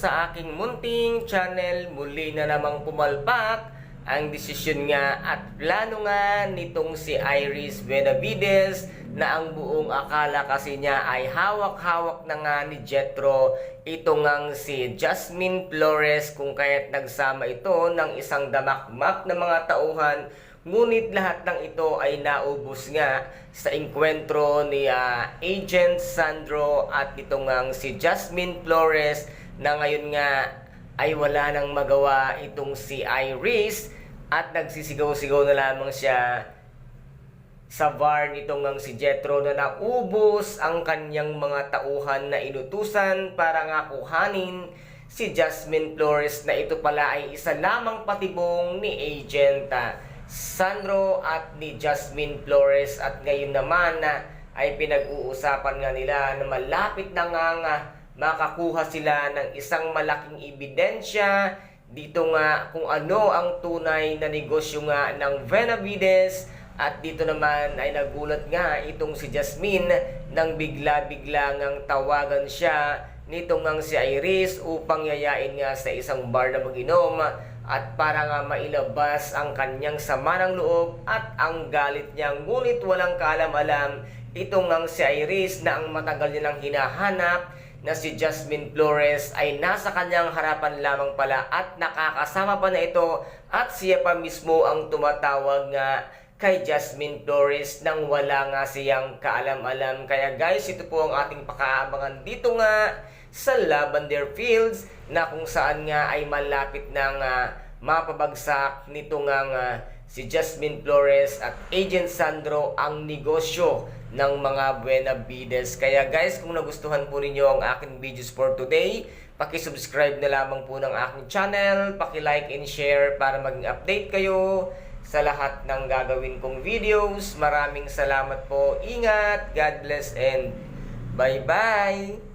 sa aking munting channel. Muli na namang pumalpak ang desisyon nga at plano nga nitong si Iris Benavides na ang buong akala kasi niya ay hawak-hawak na nga ni Jethro itong ngang si Jasmine Flores, kung kaya't nagsama ito ng isang damakmak na mga tauhan. Ngunit lahat ng ito ay naubos nga sa engkwentro ni Agent Sandro at itong ngang si Jasmine Flores, na ngayon nga ay wala nang magawa itong si Iris at nagsisigaw-sigaw na lamang siya sa bar nitong ngang si Jethro na naubos ang kanyang mga tauhan na inutusan para nga kuhanin si Jasmine Flores, na ito pala ay isa lamang patibong ni Agent Sandro at ni Jasmine Flores. At ngayon naman ay pinag-uusapan nga nila na malapit na nga makakuha sila ng isang malaking ebidensya dito nga kung ano ang tunay na negosyo nga ng Benavides. At dito naman ay nagulat nga itong si Jasmine nang bigla-bigla ngang tawagan siya nitong ngang si Iris upang yayain nga sa isang bar na mag-inom at para nga mailabas ang kanyang sama ng loob at ang galit niya. Ngunit walang kaalam-alam itong ngang si Iris na ang matagal nilang hinahanap na si Jasmine Flores ay nasa kanyang harapan lamang pala at nakakasama pa na ito, at siya pa mismo ang tumatawag nga kay Jasmine Flores nang wala nga siyang kaalam-alam. Kaya guys, ito po ang ating pakaabangan dito nga sa Lavender Fields, na kung saan nga ay malapit nang mapabagsak nito nga si Jasmine Flores at Agent Sandro ang negosyo ng mga Benavides. Kaya guys, kung nagustuhan po ninyo ang aking videos for today, paki-subscribe na lamang po ng aking channel, paki-like and share para maging update kayo sa lahat ng gagawin kong videos. Maraming salamat po. Ingat, God bless, and bye-bye!